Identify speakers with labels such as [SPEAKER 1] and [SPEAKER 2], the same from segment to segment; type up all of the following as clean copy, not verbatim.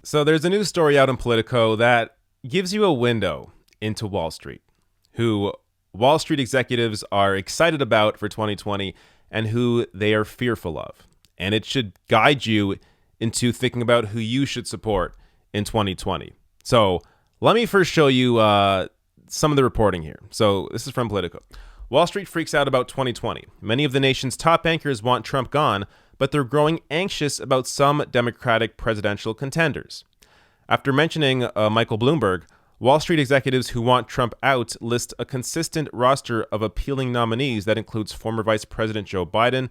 [SPEAKER 1] So there's a new story out in Politico that gives you a window into Wall Street, who Wall Street executives are excited about for 2020 and who they are fearful of. And it should guide you into thinking about who you should support in 2020. So let me first show you some of the reporting here. So this is from Politico. Wall Street freaks out about 2020. Many of the nation's top bankers want Trump gone, but they're growing anxious about some Democratic presidential contenders. After mentioning Michael Bloomberg, Wall Street executives who want Trump out list a consistent roster of appealing nominees that includes former Vice President Joe Biden,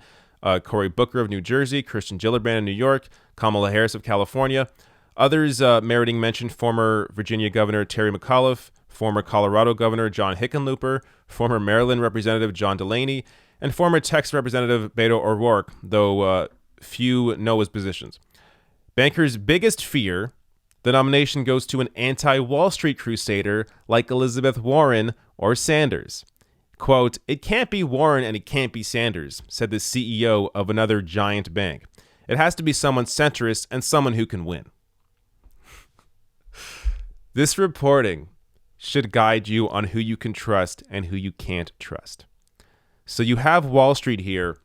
[SPEAKER 1] Cory Booker of New Jersey, Kirsten Gillibrand of New York, Kamala Harris of California. Others meriting mention former Virginia Governor Terry McAuliffe, former Colorado Governor John Hickenlooper, former Maryland Representative John Delaney, and former Texas Representative Beto O'Rourke, though few know his positions. Bankers' biggest fear: the nomination goes to an anti-Wall Street crusader like Elizabeth Warren or Sanders. Quote, "It can't be Warren and it can't be Sanders," said the CEO of another giant bank. "It has to be someone centrist and someone who can win." This reporting should guide you on who you can trust and who you can't trust. So you have Wall Street here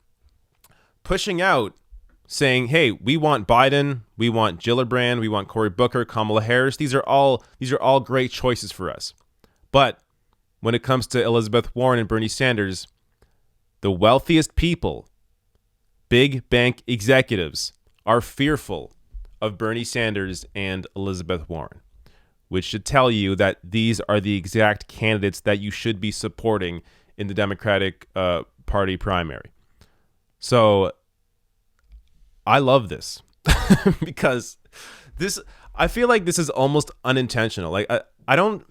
[SPEAKER 1] pushing out, saying, hey, we want Biden, we want Gillibrand, we want Cory Booker, Kamala Harris. These are all great choices for us. But when it comes to Elizabeth Warren and Bernie Sanders, the wealthiest people, big bank executives, are fearful of Bernie Sanders and Elizabeth Warren, which should tell you that these are the exact candidates that you should be supporting in the Democratic Party primary. So I love this because I feel like this is almost unintentional. Like I don't.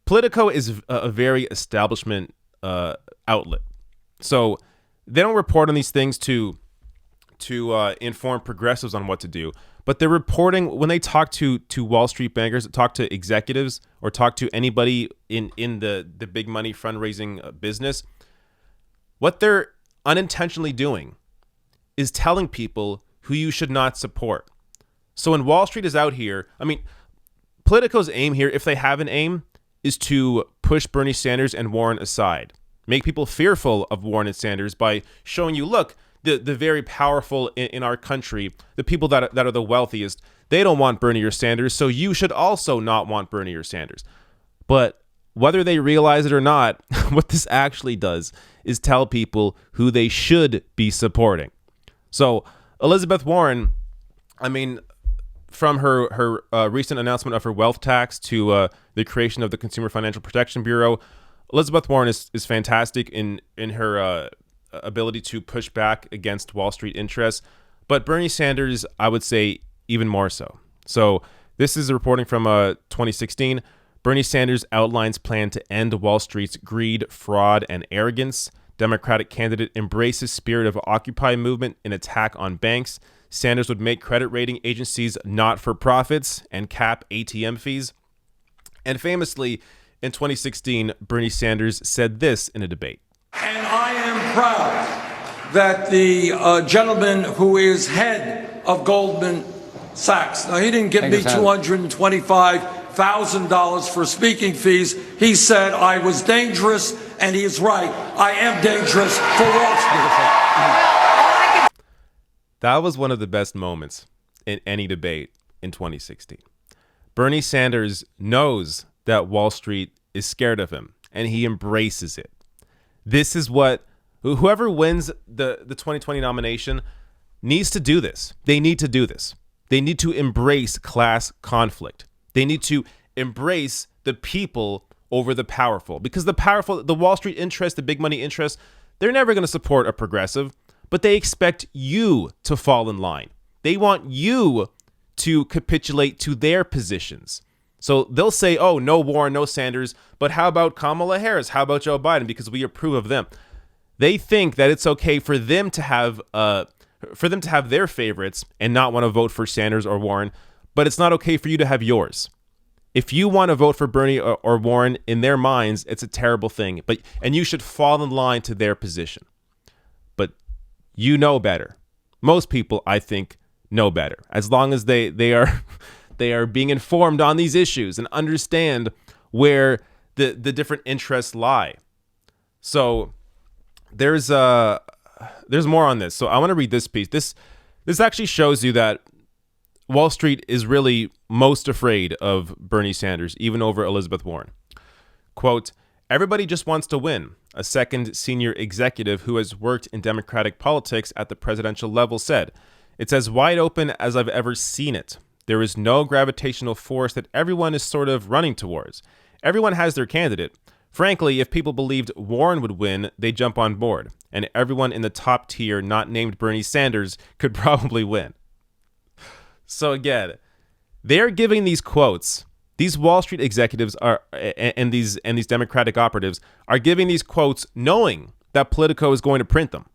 [SPEAKER 1] Politico is a very establishment outlet, so they don't report on these things to inform progressives on what to do. But they're reporting when they talk to Wall Street bankers, talk to executives, or talk to anybody in the big money fundraising business. What they're unintentionally doing is telling people who you should not support. So when Wall Street is out here, I mean, Politico's aim here, if they have an aim, is to push Bernie Sanders and Warren aside, make people fearful of Warren and Sanders by showing you, look, the very powerful in our country, the people that are the wealthiest, they don't want Bernie or Sanders, so you should also not want Bernie or Sanders. But whether they realize it or not, what this actually does is tell people who they should be supporting. So Elizabeth Warren, I mean, from her recent announcement of her wealth tax to the creation of the Consumer Financial Protection Bureau, Elizabeth Warren is fantastic in her ability to push back against Wall Street interests. But Bernie Sanders, I would say, even more so. So this is a reporting from 2016. Bernie Sanders outlines plan to end Wall Street's greed, fraud, and arrogance. Democratic candidate embraces spirit of Occupy movement in attack on banks. Sanders would make credit rating agencies not-for-profits and cap ATM fees. And famously, in 2016, Bernie Sanders said this in a debate.
[SPEAKER 2] And I am proud that the gentleman who is head of Goldman Sachs, now he didn't give me $225,000 for speaking fees. He said I was dangerous, and he is right. I am dangerous for Wall Street.
[SPEAKER 1] That was one of the best moments in any debate in 2016. Bernie Sanders knows that Wall Street is scared of him, and he embraces it. This is what whoever wins the 2020 nomination needs to do this. They need to do this. They need to embrace class conflict. They need to embrace the people over the powerful, because the powerful, the Wall Street interests, the big money interests, they're never going to support a progressive, but they expect you to fall in line. They want you to capitulate to their positions. So they'll say, oh, no Warren, no Sanders, but how about Kamala Harris? How about Joe Biden? Because we approve of them. They think that it's okay for them to have their favorites and not want to vote for Sanders or Warren, but it's not okay for you to have yours. If you want to vote for Bernie or Warren, in their minds, it's a terrible thing, and you should fall in line to their position. But you know better. Most people, I think, know better. As long as they are they are being informed on these issues and understand where the different interests lie. So there's more on this. So I want to read this piece. This actually shows you that Wall Street is really most afraid of Bernie Sanders, even over Elizabeth Warren. Quote, "Everybody just wants to win," a second senior executive who has worked in Democratic politics at the presidential level said. "It's as wide open as I've ever seen it. There is no gravitational force that everyone is sort of running towards. Everyone has their candidate. Frankly, if people believed Warren would win, they'd jump on board. And everyone in the top tier not named Bernie Sanders could probably win." So again, they're giving these quotes. These Wall Street executives are and these Democratic operatives are giving these quotes knowing that Politico is going to print them.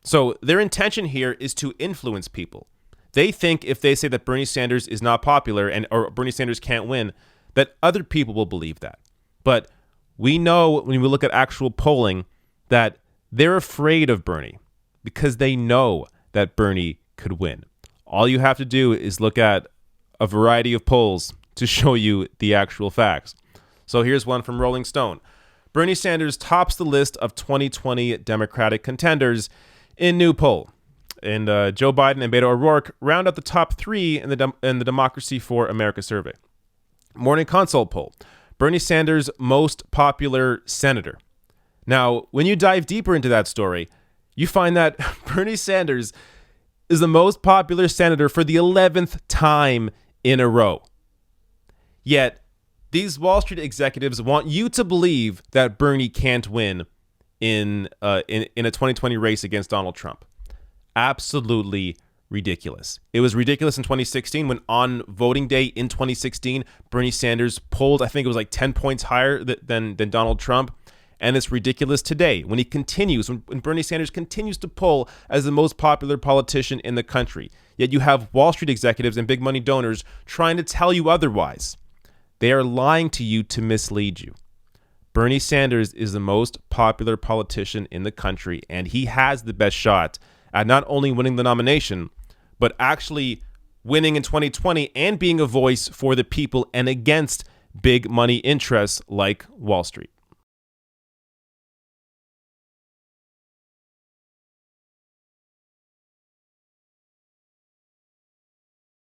[SPEAKER 1] So their intention here is to influence people. They think if they say that Bernie Sanders is not popular or Bernie Sanders can't win, that other people will believe that. But we know when we look at actual polling that they're afraid of Bernie because they know that Bernie could win. All you have to do is look at a variety of polls to show you the actual facts. So here's one from Rolling Stone. Bernie Sanders tops the list of 2020 Democratic contenders in new poll. And Joe Biden and Beto O'Rourke round out the top three in the Democracy for America survey. Morning Consult poll. Bernie Sanders most popular senator. Now, when you dive deeper into that story, you find that Bernie Sanders is the most popular senator for the 11th time in a row. Yet, these Wall Street executives want you to believe that Bernie can't win in a 2020 race against Donald Trump. Absolutely ridiculous. It was ridiculous in 2016 when on voting day in 2016, Bernie Sanders polled, I think it was like 10 points higher than Donald Trump. And it's ridiculous today when when Bernie Sanders continues to poll as the most popular politician in the country. Yet you have Wall Street executives and big money donors trying to tell you otherwise. They are lying to you to mislead you. Bernie Sanders is the most popular politician in the country, and he has the best shot at not only winning the nomination, but actually winning in 2020 and being a voice for the people and against big money interests like Wall Street.